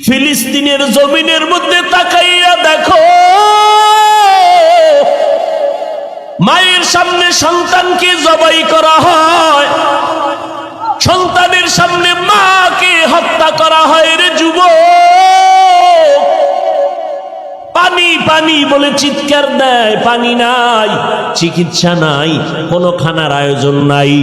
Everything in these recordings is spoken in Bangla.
ফিলিস্তিনের জমিনের মধ্যে তাকাইয়া দেখো, মায়ের সামনে সন্তানকে জবাই করা হয়, সন্তানের সামনে মাকে হত্যা করা হয়। রে যুবক, পানি পানি বলে চিৎকার দেয়, পানি নাই, চিকিৎসা নাই, কোনো খানার আয়োজন নাই।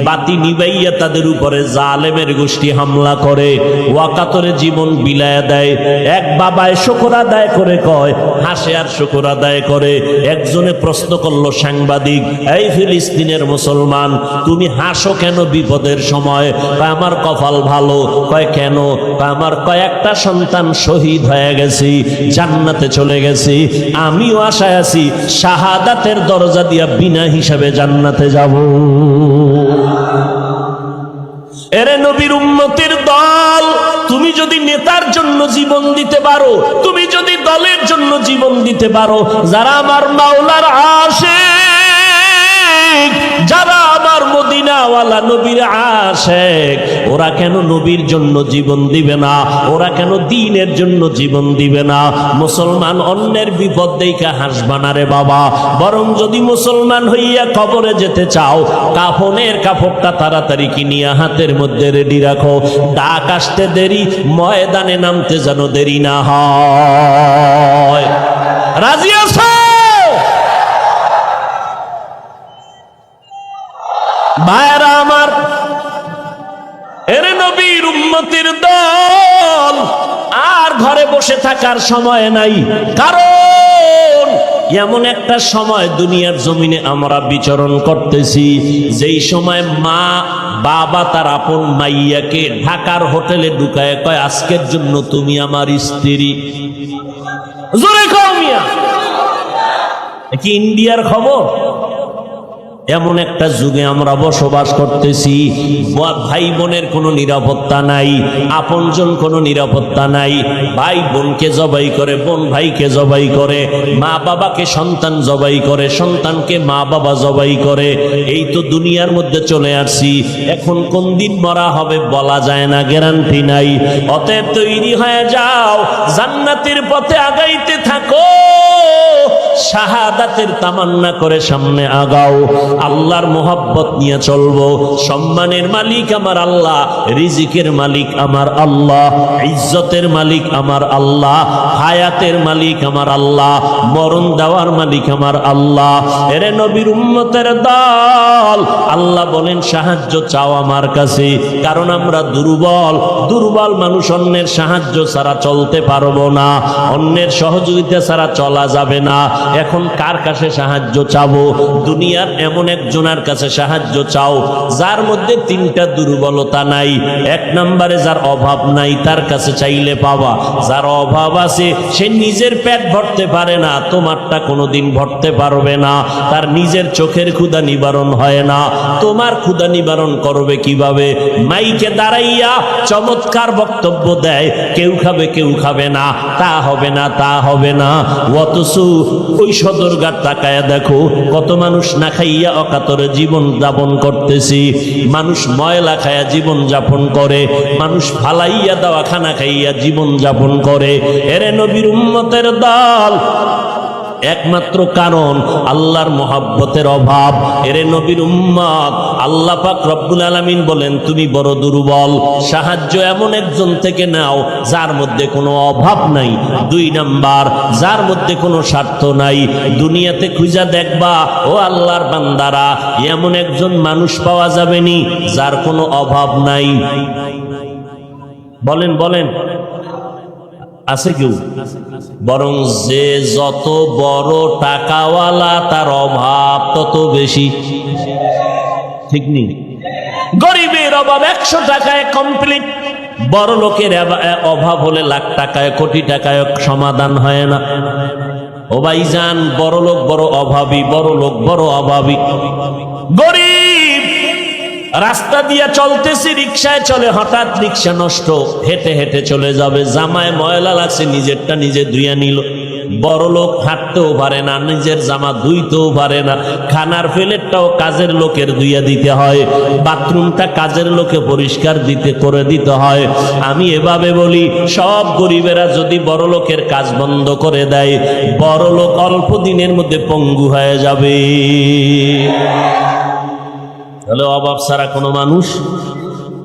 বাতি নিবাইয়া তাদের উপরে জালেমের গোষ্ঠী হামলা করে, ওয়াকাতরে জীবন বিলায়া দেয়। এক বাবায় শুকর আদায় করে কয়, হাসে আর শুকর আদায় করে। একজনে প্রশ্ন করলো সাংবাদিক, এই ফিলিস্তিনের মুসলমান, তুমি হাসো কেন বিপদের সময়? কয় আমার কপাল ভালো। কয় কেন? কয় আমার কয়েকটা সন্তান শহীদ হয়ে গেছে, জান্নাতে চলে গেছে, আমিও আশায় আছি শাহাদাতের দরজা দিয়া বিনা হিসাবে জান্নাতে যাব। এরে নবীর উম্মতের দল, তুমি যদি নেতার জন্য জীবন দিতে পারো, তুমি যদি দলের জন্য জীবন দিতে পারো, যারা আমার মাওলার আশিক, যারা আমার মদিনাওয়ালা নবীর আশিক, ওরা কেন নবীর জন্য জীবন দিবে না? ওরা কেন দ্বীনের জন্য জীবন দিবে না? মুসলমান অন্যের বিপদ দেইখা হাসবা না রে বাবা, বরং যদি মুসলমান হইয়া কবরে যেতে চাও, কাফনের কাপড়টা তাড়াতাড়ি কিনিয়া হাতের মধ্যে রেডি রাখো। ডাক আসতে দেরি, ময়দানে নামতে যেন দেরি না হয়। রাজি আছো? ভাইরা আমার, এরে নবীর উম্মতের দল, আর ঘরে বসে থাকার সময় নাই। কারণ এমন একটা সময় দুনিয়ার জমিনে আমরা বিচরণ করতেছি, যেই সময় মা বাবা তার আপন মাইয়াকে ঢাকার হোটেলে ঢুকায় কয়, আজকের জন্য তুমি আমার স্ত্রী। জোরে কও মিয়া, কি ইন্ডিয়ার খবর? এমন একটা যুগে আমরা বসবাস করতেছি, ভাই বোনের কোনো নিরাপত্তা নাই, আপনজন কোনো নিরাপত্তা নাই। ভাই বোনকে জবাই করে, বোন ভাইকে জবাই করে, মা বাবাকে সন্তান জবাই করে, সন্তানকে মা বাবা জবাই করে। এই তো দুনিয়ার মধ্যে চলে আসছি। এখন কোন দিন মরা হবে বলা যায় না, গ্যারান্টি নাই। অতএব তৈরি হয়ে যাও, জান্নাতের পথে আগাইতে থাকো, শাহাদাতের তামান্না করে সামনে আগাও। আল্লাহর মোহাব্বত নিয়ে চলবো। সম্মানের মালিক আমার আল্লাহ, রিজিকের মালিক আমার আল্লাহ, ইজ্জতের মালিক আমার আল্লাহ, হায়াতের মালিক আমার আল্লাহ, মরণ দেওয়ার মালিক আমার আল্লাহ। এরে নবীর উম্মতের দল, আল্লাহ বলেন সাহায্য চাও আমার কাছে, কারণ আমরা দুর্বল। দুর্বল মানুষ অন্যের সাহায্য ছাড়া চলতে পারবো না, অন্যের সহযোগিতা ছাড়া চলা যাবে না। এখন কার কাছে সাহায্য চাবো? দুনিয়ার এমন একজনের কাছে সাহায্য চাও যার মধ্যে তিনটা দুর্বলতা নাই। এক নম্বরে যার অভাব নাই, তার কাছে চাইলে পাবা। যার অভাব আছে, সে নিজের পেট ভরতে পারে না, তোমারটা কোনোদিন ভরতে পারবে না। তার নিজের চোখের ক্ষুধা নিবারণ হয় না, তোমার ক্ষুধা নিবারণ করবে কিভাবে? মাইকে দাঁড়াইয়া চমৎকার বক্তব্য দেয়, কেউ খাবে কেউ খাবে না, তা হবে না তা হবে না। অথচ ওই সদরঘাট তাকায়া দেখো, কত মানুষ না খাইয়া অকাতরে জীবন যাপন করতেছি। মানুষ ময়লা খাইয়া জীবন যাপন করে, মানুষ ফালাইয়া দেওয়া খানা খাইয়া জীবন যাপন করে। এরে নবীর উম্মতের দল, একমাত্র কারণ আল্লাহর মোহাব্বতের অভাব। এরে নবীর উম্মত, আল্লাহ পাক রব্বুল আলামিন বলেন তুমি বড় দুর্বল, সাহায্য এমন একজন থেকে নাও যার মধ্যে কোনো অভাব নাই। দুই নাম্বার, যার মধ্যে কোনো স্বার্থ নাই। দুনিয়াতে খুঁজা দেখবা ও আল্লাহর বান্দারা, এমন একজন মানুষ পাওয়া যাবে নি যার কোনো অভাব নাই। বলেন বলেন, আছে কেউ? বরং যে যত বড় টাকাওয়ালা তার অভাব তত বেশি, ঠিক নেই? গরিবের অভাব 100 টাকায় কমপ্লিট, বড় লোকের অভাব হলে লাখ টাকায় কোটি টাকায় সমাধান হয় না। ও ভাইজান, বড় লোক বড় অভাবী, বড় লোক বড় অভাবী। গরিব রাস্তা দিয়া চলতেছি, রিক্সায় চলে, হঠাৎ রিক্সা নষ্ট, হেঁটে হেঁটে চলে যাবে, জামায় ময়লা লাগছে, নিজেরটা নিজে ধুইয়া নিল। বড় লোক হাঁটতেও পারে না, নিজের জামা ধুইতেও পারে না, খানার প্লেটটাও কাজের লোকের ধুইয়া দিতে হয়, বাথরুমটা কাজের লোকে পরিষ্কার করে দিতে হয়। আমি এভাবে বলি, সব গরিবেরা যদি বড় লোকের কাজ বন্ধ করে দেয়, বড় লোক অল্প দিনের মধ্যে পঙ্গু হয়ে যাবে। তাহলে অভাব ছাড়া কোনো মানুষ,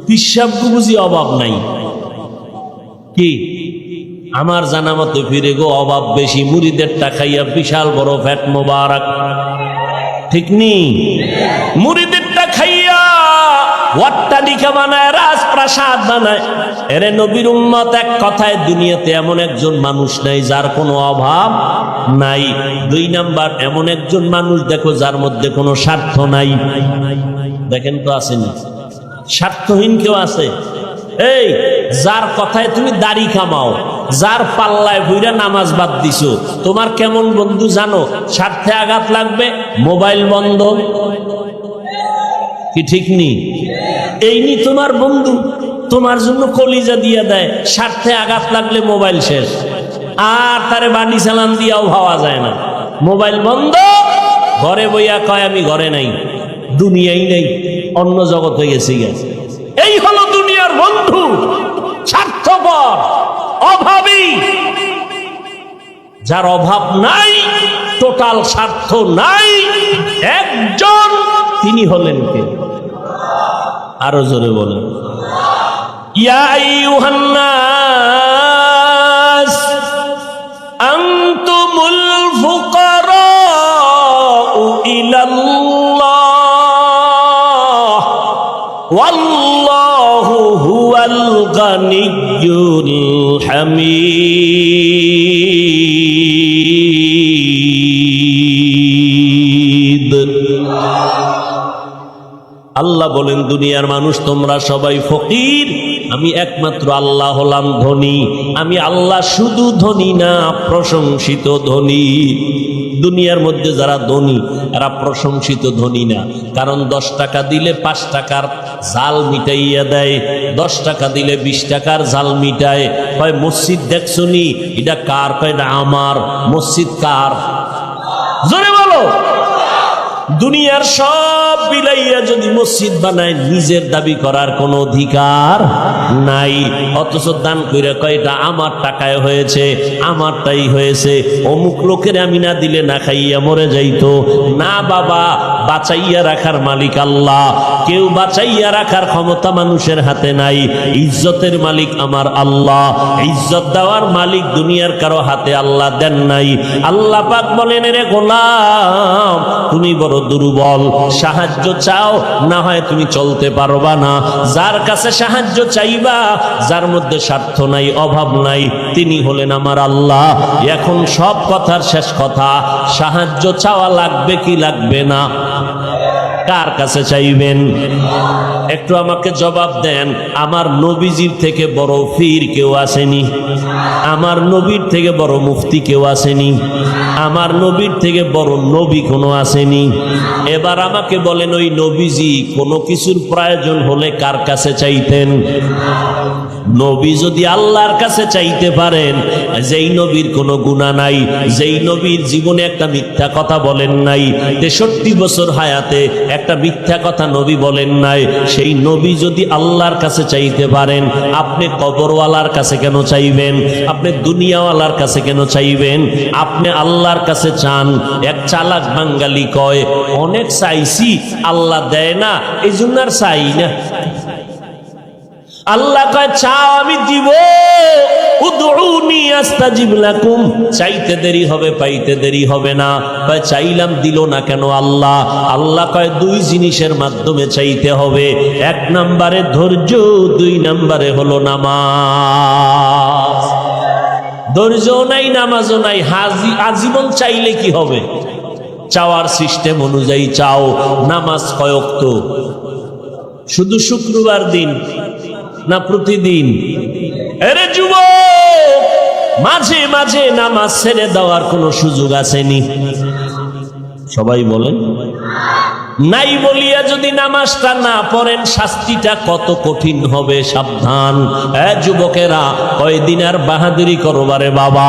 পিসাব বুঝি অভাব নাই কি? আমার জানা মতে ফিরে গো অভাব বেশি, মুড়িদের টাকাইয়া বিশাল বড় ফ্যাট মোবারক, ঠিক নি? মুড়িদেরটা খাইয়া অট্টালিকা বানায়, রাজপ্রাসাদ বানায়। এরে নবীর উম্মত, এক কথায় দুনিয়াতে এমন একজন মানুষ নাই যার কোনো অভাব নাই। দুই নাম্বার, এমন একজন মানুষ দেখো যার মধ্যে কোনো স্বার্থ নাই। দেখেন তো আসেনি? স্বার্থহীন কেউ আছে? এই যার কথায় তুমি দাড়ি কামাও, যার পাল্লায় বুইরা নামাজ বাদ দিছো, তোমার কেমন বন্ধু জানো? স্বার্থে আঘাত লাগবে, মোবাইল বন্ধ, কি ঠিক নি? এই নি তোমার বন্ধু, তোমার জন্য কলিজা দিয়ে দেয়, স্বার্থে আঘাত লাগলে মোবাইল শেষ, আর তারে বাড়ি চালান দিয়াও ভাবা যায় না। মোবাইল বন্ধ, ঘরে বইয়া কয় আমি ঘরে নাই, দুনিয়াই নেই, অন্য জগতে গেছি গেছে। এই হলো দুনিয়ার বন্ধু, স্বার্থপর, অভাবী। যার অভাব নাই, টোটাল স্বার্থ নাই, একজন, তিনি হলেন কে? আরো জোরে বলেন, ইয়া আইয়ুহান নাস আনতুমুল ফুকারাউ ইলাল্লাহ ওয়াল্লাহু হুয়াল গানিয়্যুল হামিদ। আল্লাহ বলেন, দুনিয়ার মানুষ তোমরা সবাই ফকির, আমি একমাত্র আল্লাহ হলাম ধনী। আমি আল্লাহ শুধু ধনী না, প্রশংসিত ধনী। দুনিয়ার মধ্যে যারা ধনী এরা প্রশংসিত ধনী না, কারণ 10 টাকা দিলে 5 টাকার জাল মিটাইয়া দেয়, 10 টাকা দিলে 20 টাকার জাল মিটায়। কয় মসজিদ দেখছনি, এটা কার? কয় না আমার। মসজিদ কার? জোরে বলো। দুনিয়ার সব বিলাইয়া যদি মসজিদ বানায়, নিজের দাবি করার কোনো অধিকার নাই। অথচ দান কইরা কয় এটা আমার টাকায় হয়েছে, আমারটাই হয়েছে, অমুক লোকের আমি না দিলে না খাইয়া মরে যাইতো। না বাবা, বাঁচাইয়া রাখার মালিক আল্লাহ। কেউ বাঁচাইয়া রাখার ক্ষমতা মানুষের হাতে নাই। ইজ্জতের মালিক আমার আল্লাহ, ইজ্জত দেওয়ার মালিক দুনিয়ার কারো হাতে আল্লাহ দেন নাই। আল্লাহ পাক বলেন, রে গোলাম, তুমি বড় দুর্বল, সাহায্য চাও, না হয় তুমি চলতে পারবা না। যার কাছে সাহায্য চাইবা, যার মধ্যে স্বার্থ নাই, অভাব নাই, তিনি হলেন আমার আল্লাহ। এখন সব কথার শেষ কথা, সাহায্য চাওয়া লাগবে কি লাগবে না? কার কাছে চাইবেন? একটু আমাকে জবাব দেন। আমার নবীজির থেকে বড় পীর কেউ আসেনি? আমার নবীর থেকে বড় মুফতি কেউ আসেনি? আমার নবীর থেকে বড় নবী কোনো আসেনি? এবার আমাকে বলেন, ওই নবীজি কোনো কিছুর প্রয়োজন হলে কার কাছে চাইতেন? নবী যদি আল্লাহর কাছে চাইতে পারেন, যেই নবীর কোনো গুনাহ নাই, যেই নবীর জীবনে একটা মিথ্যা কথা বলেন নাই, 63 বছর হায়াতে একটা মিথ্যা কথা নবী বলেন নাই, সেই নবী যদি আল্লাহর কাছে চাইতে পারেন, আপনি কবরওয়ালার কাছে কেন চাইবেন? আপনি দুনিয়াওয়ালার কাছে কেন চাইবেন? আপনি আল্লাহর কাছে চান। এক চালাক বাঙালি কয়, অনেক চাইছি আল্লাহ দেয় না, এই জন্য আর চাই না। আল্লাহ কয়, চাও আমি দিব, উদউনি আস্তাজিব লাকুম। চাইতে দেরি হবে, পাইতে দেরি হবে না। কয় চাইলাম দিল না কেন আল্লাহ? আল্লাহ কয় 2 জিনিসের মাধ্যমে চাইতে হবে। 1 নম্বরে ধৈর্য, 2 নম্বরে হলো নামাজ। ধৈর্য নাই, নামাজও নাই, আজীবন চাইলে কি হবে? চাওয়ার সিস্টেম অনুযায়ী চাও। নামাজ কয় ওয়াক্ত? শুধু শুক্রবার দিন না প্রতিদিন? আরে যুবক, মাঝে মাঝে নামাজ ছেড়ে দেওয়ার কোনো সুযোগ আসেনি? সবাই বলেন নাই। বলিয়া যদি নামাজটা না পড়েন, শাস্তিটা কত কঠিন হবে, সাবধান। যুবকেরা, কয়দিন আর বাহাদুরি করবারে বাবা?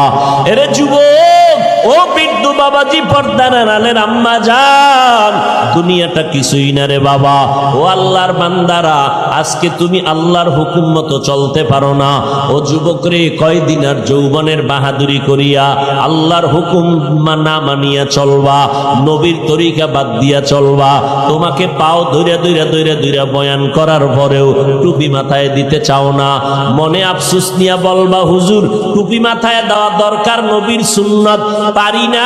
এরে যুবক, ও বৃদ্ধ বাবাজি, পর্দার আড়ালের আম্মা জান, দুনিয়াটা কিছুই না রে বাবা। ও আল্লাহর বান্দারা, আজকে তুমি আল্লাহর হুকুম মতো চলতে পারো না। ও যুবক রে, কয়দিন আর যৌবনের বাহাদুরি করিয়া আল্লাহর হুকুম না মানিয়া চলবা, নবীর তরিকা বাদ দিয়া চলবা। তোমাকে পাও ধইরা ধইরা ধইরা ধইরা বয়ান করার পরেও টুপি মাথায় দিতে চাও না। মনে আফসোস নিয়া বলবা, হুজুর টুপি মাথায় দেওয়া দরকার, নবীর সুন্নাত, পারি না।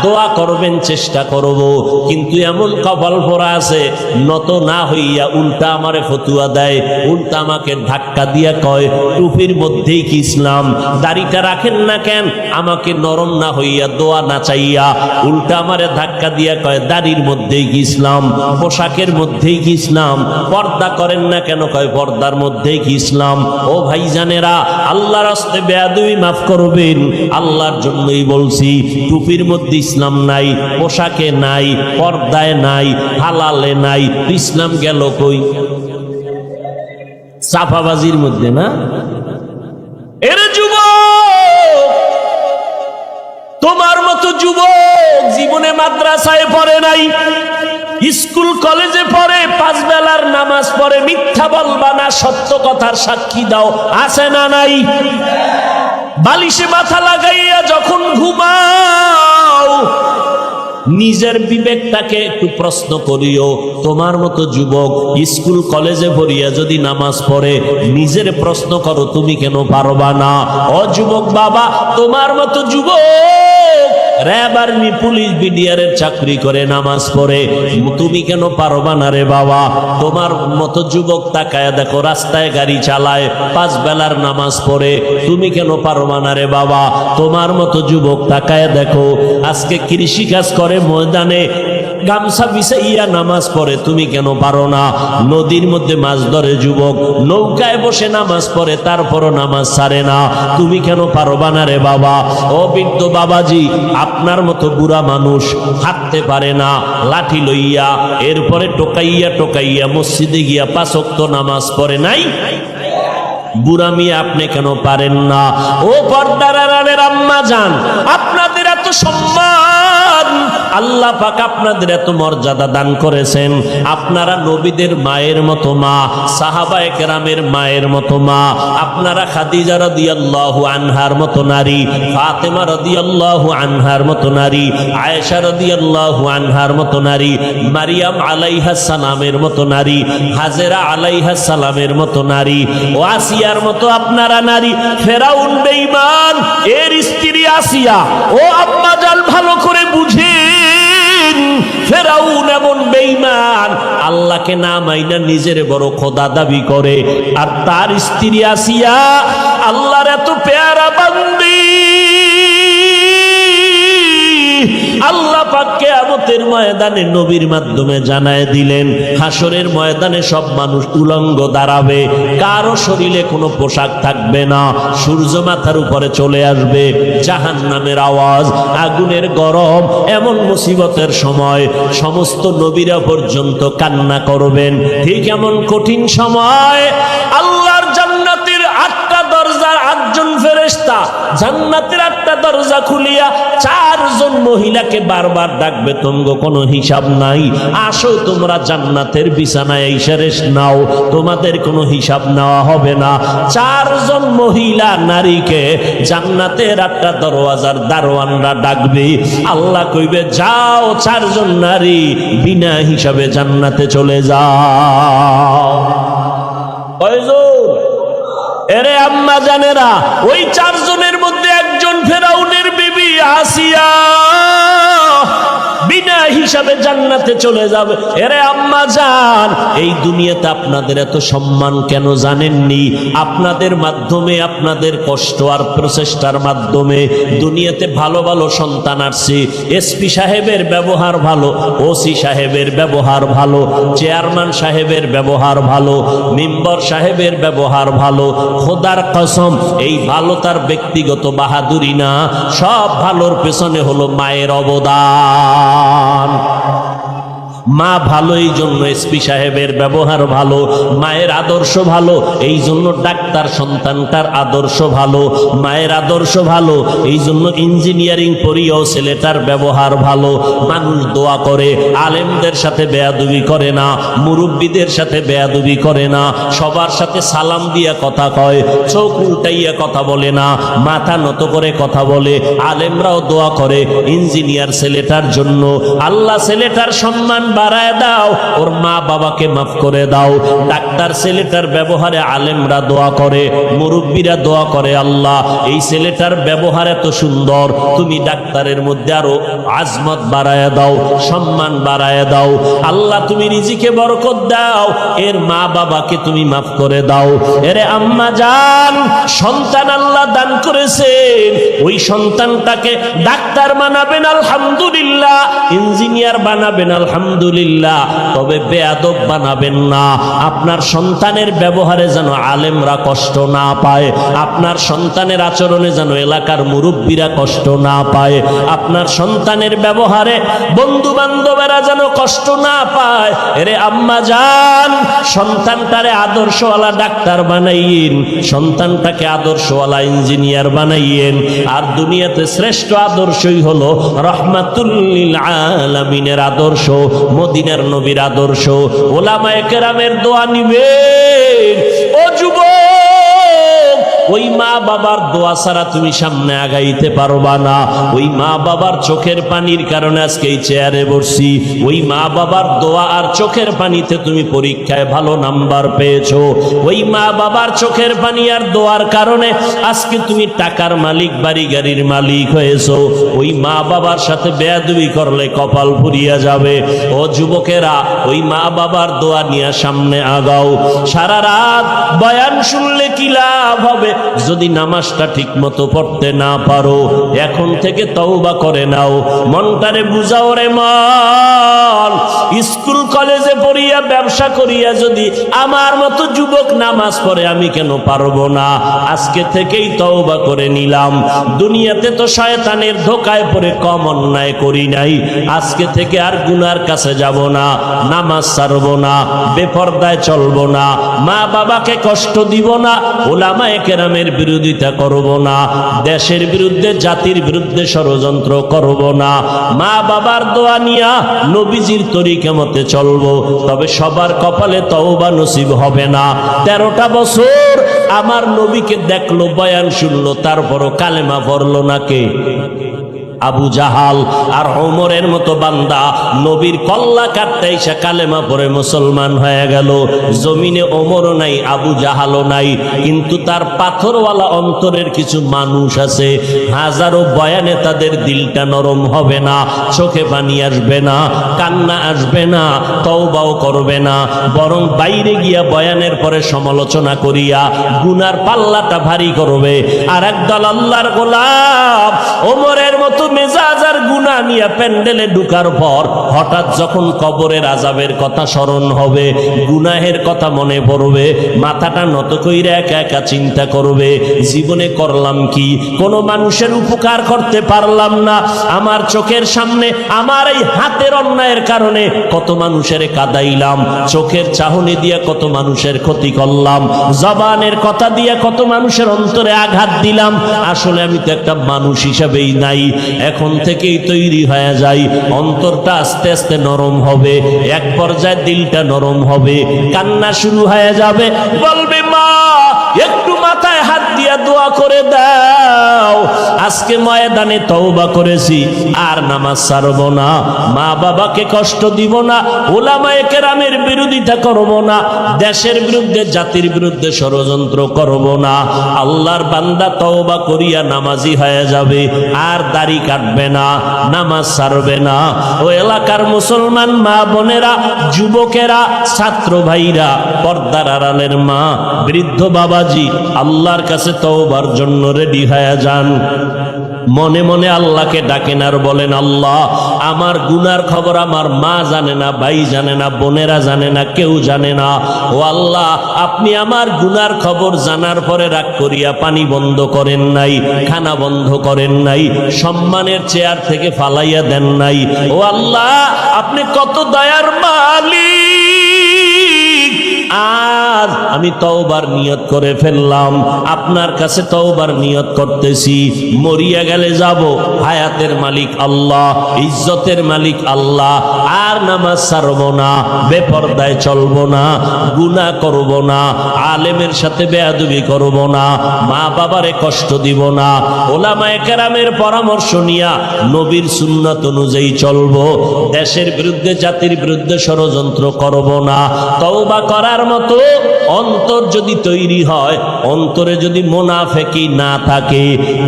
দোয়া করবেন, চেষ্টা করব, কিন্তু এমন কপাল পড়া আছে, নত না হইয়া উল্টা আমারে ফতুয়া দেয়, উল্টা আমাকে ধাক্কা দিয়া কয় টুপির মধ্যেই কি ইসলাম? দাড়িটা রাখেন না কেন? আমাকে নরম না হইয়া, দোয়া না চাইয়া উল্টা আমারে ধাক্কা দিয়া কয় দাড়ির মধ্যেই কি ইসলাম? পোশাকের মধ্যেই কি ইসলাম? পর্দা করেন না কেন? কয় পর্দার মধ্যেই কি ইসলাম? ও ভাইজানেরা, আল্লাহর রাস্তে বেয়াদবি মাফ করবেন, আল্লাহর জন্যই বলছি। টুপির মধ্যে ইসলাম নাই, পোশাকে নাই, পর্দায় নাই, হালালে নাই, ইসলাম গেল কই? চাপাবাজির মধ্যে না? এর যুবক, তোমার মতো যুবক জীবনে মাদ্রাসায় পড়ে নাই, স্কুল কলেজে পড়ে, 5 বেলার নামাজ পড়ে, মিথ্যা বলবা না, সত্য কথার সাক্ষী দাও, আছে না নাই? বালিশে মাথা লাগাইয়া যখন ঘুমাও, নিজের বিবেকটাকে একটু প্রশ্ন করিও। তোমার মতো যুবক স্কুল কলেজে পড়িয়া যদি নামাজ পড়ে, নিজের প্রশ্ন করো, তুমি কেন পারবা না? ও যুবক বাবা, তোমার মতো যুবক র‍্যাব, আর্মি, পুলিশ, বিডিআরের চাকরি করে, নামাজ পড়ে, তুমি কেন পারবা না রে বাবা? তোমার মতো যুবক তাকায় দেখো, রাস্তায় গাড়ি চালায়, 5 বেলার নামাজ পড়ে, তুমি কেন পারবা না রে বাবা? তোমার মতো যুবক তাকায় দেখো, আজকে কৃষি কাজ করে, ময়দানে গামছা বিছাইয়া নামাজ পড়ে, তুমি কেন পারো না? নদীর মধ্যে মাছ ধরে যুবক, নৌকায় বসে নামাজ পড়ে, তারপরও নামাজ ছাড়ে না, তুমি কেন পারবা না রে বাবা? ও বৃদ্ধ বাবাজি, আপনার মতো বুড়া মানুষ হাঁটতে পারে না, লাঠি লইয়া, এরপরে টোকাইয়া টোকাইয়া মসজিদে গিয়া 5 ওয়াক্ত নামাজ পড়ে নাই? বুড়া মিয়া, আপনি কেন পারেন না? ও পর্দার আড়ালের আম্মা জান, আপনাদের এত সম্মান, আল্লাহ পাক আপনাদের এত মর্যাদা দান করেছেন। আপনারা নবীদের মায়ের মতো মা, সাহাবায়ে কেরামের মায়ের মতো মা, আপনারা খাদিজা রাদিয়াল্লাহু আনহার মতো নারী, ফাতেমা রাদিয়াল্লাহু আনহার মতো নারী, আয়েশা রাদিয়াল্লাহু আনহার মতো নারী, মারিয়াম আলাইহাস সালামের মতো নারী, হাজেরা আলাইহাস সালামের মতো নারী, ও আসিয়ার মতো আপনারা নারী। ফেরাউন বেঈমান, এর স্ত্রী আসিয়া। ও আম্মা জান, ভালো করে বুঝেন, ফেরাউন এমন বেঈমান, আল্লাহকে না মাইনা নিজের বড় খোদা দাবি করে, আর তার স্ত্রী আসিয়া আল্লাহর এত পেয়ারা বান্দি। আল্লাহ পাক কিয়ামতের ময়দানে নবীর মাধ্যমে জানায় দিলেন, হাসরের ময়দানে সব মানুষ উলঙ্গ দাঁড়াবে, কারো শরীরে কোনো পোশাক থাকবে না, সূর্য মাথার উপরে চলে আসবে, জাহান্নামের আওয়াজ, আগুনের গরম, এমন মুসিবতের সময় সমস্ত নবীরা পর্যন্ত কান্না করবেন। ঠিক এমন কঠিন সময় আল্লাহর জান্নাতের 8টা দরজা, 8 জন ফেরেশতা জান্নাতের 8টা দরজা খুলিয়া 4 জন মহিলাকে বারবার ডাকবে, তোমগো কোনো হিসাব নাই, আসো তোমরা জান্নাতের বিছানায় এসে রেস্ট নাও, তোমাদের কোনো হিসাব নেওয়া হবে না। 4 জন মহিলা নারীকে জান্নাতের 8টা দরওয়াজার দারোয়ানরা ডাকবে, আল্লাহ কইবে, যাও 4 জন নারী বিনা হিসাবে জান্নাতে চলে যাও। কয়জন? এরে আম্মা জানেরা, ওই 4 জনের মধ্যে একজন ফেরাউনের বিবি আসিয়া বিনা হিসাবে জান্নাতে চলে যাবে। এরে আম্মা জান, এই দুনিয়াতে আপনাদের এত সম্মান কেন জানেননি? আপনাদের মাধ্যমে, আপনাদের কষ্ট আর প্রচেষ্টার মাধ্যমে দুনিয়াতে ভালো ভালো সন্তান আসছে। এসপি সাহেবের ব্যবহার ভালো, ওসি সাহেবের ব্যবহার ভালো, চেয়ারম্যান সাহেবের ব্যবহার ভালো, মেম্বার সাহেবের ব্যবহার ভালো। খোদার কসম, এই ভালো তার ব্যক্তিগত বাহাদুরি না, সব ভালোর পেছনে হলো মায়ের অবদান। মা ভালো এই জন্য এসপি সাহেবের ব্যবহার ভালো, মায়ের আদর্শ ভালো এই জন্য ডাক্তার সন্তানটার আদর্শ ভালো, মায়ের আদর্শ ভালো এই জন্য ইঞ্জিনিয়ারিং পড়িয়েও ছেলেটার ব্যবহার ভালো। মানুষ দোয়া করে, আলেমদের সাথে বেয়াদবি করে না, মুরব্বীদের সাথে বেয়াদবি করে না, সবার সাথে সালাম দিয়া কথা কয়, চোখ উল্টাইয়া কথা বলে না, মাথা নত করে কথা বলে। আলেমরাও দোয়া করে ইঞ্জিনিয়ার ছেলেটার জন্য, আল্লাহ ছেলেটার সম্মান বাড়ায় দাও, ওর মা বাবাকে মাফ করে দাও। ডাক্তার ছেলেটার ব্যবহারে আলেমরা দোয়া করে, মুরব্বীরা দোয়া করে, আল্লাহ এই ছেলেটার ব্যবহার এত সুন্দর, তুমি ডাক্তারের মধ্যে আরো আজমত বাড়ায় দাও, সম্মান বাড়ায় দাও। আল্লাহ তুমি রিজিকে বরকত দাও, এর মা বাবাকে তুমি মাফ করে দাও। এরে আম্মা জান, সন্তান আল্লাহ দান করেছেন, ওই সন্তানটাকে ডাক্তার বানাবেন আলহামদুলিল্লাহ, ইঞ্জিনিয়ার বানাবেন আলহামদুলিল্লাহ, তবে বেয়াদব বানাবেন না। আপনার সন্তানের ব্যবহারে যেন আলেমরা কষ্ট না পায়, আপনার সন্তানের আচরণে যেন এলাকার মুরব্বীরা কষ্ট না পায়, আপনার সন্তানের ব্যবহারে বন্ধু বান্ধবেরা যেন কষ্ট না পায়। এরে আম্মা জান, সন্তানটারে আদর্শওয়ালা ডাক্তার বানাইয়েন, সন্তানটাকে আদর্শওয়ালা ইঞ্জিনিয়ার বানাইয়েন। আর দুনিয়াতে শ্রেষ্ঠ আদর্শই হলো রহমাতুল লিল আলামিনের আদর্শ, মদিনার নবীর আদর্শ। ওলামায়ে কেরামের দোয়া নিবেন। ও যুবক, ওই মা বাবার দোয়া ছাড়া তুমি সামনে আগাইতে পারবা না। ওই মা বাবার চোখের পানির কারণে আজকে এই চেয়ারে বসছি, ওই মা বাবার দোয়া আর চোখের পানিতে তুমি পরীক্ষায় ভালো নাম্বার পেয়েছো, ওই মা বাবার চোখের পানি আর দোয়ার কারণে আজকে তুমি টাকার মালিক, বাড়ি গাড়ির মালিক হয়েছো। ওই মা বাবার সাথে বেয়াদবি করলে কপাল ফুরিয়া যাবে। ও যুবকেরা, ওই মা বাবার দোয়া নিয়ে সামনে আগাও। সারা রাত বয়ান শুনলে কি লাভ হবে যদি নামাজটা ঠিক মতো পড়তে না পারো? এখন থেকে তওবা করে নাও, মনটারে বুঝাও রে মন। স্কুল কলেজে পড়িয়া ব্যবসা করিয়া যদি আমার মতো যুবক নামাজ পড়ে, আমি কেন পারবো না? আজকে থেকেই তওবা করে নিলাম। দুনিয়াতে তো শয়তানের ধোকায় পড়ে কম অন্যায় করি নাই, আজকে থেকে আর গুনার কাছে যাব না, নামাজ ছাড়বো না, বেপরদায় চলবো না, মা বাবাকে কষ্ট দিব না, ওলামায়ে কেরামের বিরোধিতা করব না, দেশের বিরুদ্ধে, জাতির বিরুদ্ধে ষড়যন্ত্র করব না। মা বাবার দোয়া নিয়া নবীজির তরিকা মতে চলবো। তবে সবার কপালে তওবা নসিব হবে না। 13টা বছর আমার নবীকে দেখলো, বয়ান শুনলো, তারপরও কালেমা পড়লো না কে? আবু জাহাল আর ওমরের মতো বান্দা নবীর কল্লা কাটতে এসে কালেমা পড়ে মুসলমান হয়ে গেল। জমিনে ওমরও নাই, আবু জাহালও নাই, কিন্তু তার পাথরওয়ালা অন্তরের কিছু মানুষ আছে। হাজারো বয়ানে তাদের দিলটা নরম হবে না, চোখে পানি আসবে না, কান্না আসবে না, তওবাও করবে না, বরং বাইরে গিয়া বয়ানের পরে সমালোচনা করিয়া গুনার পাল্লাটা ভারী করবে। আর একদল আল্লাহর গোলাম ওমরের মতো মেজাজ আর গুনাহ নিয়ে প্যান্ডেলে ঢুকার পর হঠাৎ যখন কবরের আযাবের কথা স্মরণ হবে, গুনাহের কথা মনে পড়বে, মাথাটা নত কইরা একা একা চিন্তা করবে, জীবনে করলাম কি? কোনো মানুষের উপকার করতে পারলাম না। আমার চোখের সামনে আমার এই হাতের অন্যায়ের কারণে কত মানুষের কাঁদাইলাম, চোখের চাহনি দিয়ে কত মানুষের ক্ষতি করলাম, জবানের কথা দিয়ে কত মানুষের অন্তরে আঘাত দিলাম। আসলে আমি তো একটা মানুষ হিসাবেই নাই। এখন থেকেই তৈরি হয়ে যাই, অন্তরটা আস্তে আস্তে নরম হবে, এক পর্যায়ে দিলটা নরম হবে, কান্না শুরু হয়ে যাবে, বলবে মা একটু মাথায় হাত দিয়া দোয়া করে দাও। আজকে ময়দানে তওবা করেছি, আর নামাজ ছাড়ব না, মা বাবাকে কষ্ট দিব না, ওলামায়ে কেরামের বিরোধিতা করব না, দেশের বিরুদ্ধে, জাতির বিরুদ্ধে ষড়যন্ত্র করব না। আল্লাহর বান্দা তওবা করিয়া নামাজি হয়ে যাবে, আর দাড়ি কাটবে না, নামাজ ছাড়বে না। ও এলাকার মুসলমান মা বোনেরা, যুবকেরা, ছাত্র ভাইরা, পর্দার আড়ালের মা, বৃদ্ধ বাবাজি, আল্লাহর কাছে তওবার জন্য রেডি হয়ে যান। মনে মনে আল্লাহকে ডাকেন আর বলেন, আল্লাহ আমার গুনার খবর আমার মা জানে না, ভাই জানে না, বোনেরা জানে না, কেউ জানে না। ও আল্লাহ, আপনি আমার গুনার খবর জানার পরে রাগ করিয়া পানি বন্ধ করেন নাই, খানা বন্ধ করেন নাই, সম্মানের চেয়ার থেকে ফালাইয়া দেন নাই। ও আল্লাহ, আপনি কত দয়ার মালিক। আজ আমি তওবার নিয়ত করে ফেললাম, আপনার কাছে তওবার নিয়ত করতেছি। মরিয়া গেলে যাব, হায়াতের মালিক আল্লাহ, ইজ্জতের মালিক আল্লাহ। আর নামাজ ছাড়ব না, বেপরদায় চলব না, গুনাহ করব না, আলেমের সাথে বেয়াদবি করব না, মা বাবারে কষ্ট দিব না, ওলামায়ে কেরামের পরামর্শ নিয়া নবীর সুন্নাত অনুযায়ী চলব, দেশের বিরুদ্ধে জাতির বিরুদ্ধে ষড়যন্ত্র করব না। তওবা করার মতো অন্তর যদি তৈরি হয়, অন্তরে যদি মুনাফিকি না থাকে,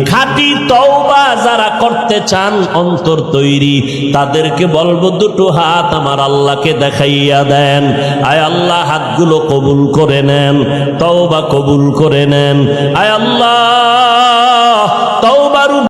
খাঁটি তওবা যারা করতে চান, অন্তর তৈরি, তাদেরকে বলবো দুটো হাত আমার আল্লাহকে দেখাইয়া দেন। আয় আল্লাহ, হাতগুলো কবুল করে নেন, তওবা কবুল করে নেন। আয় আল্লাহ,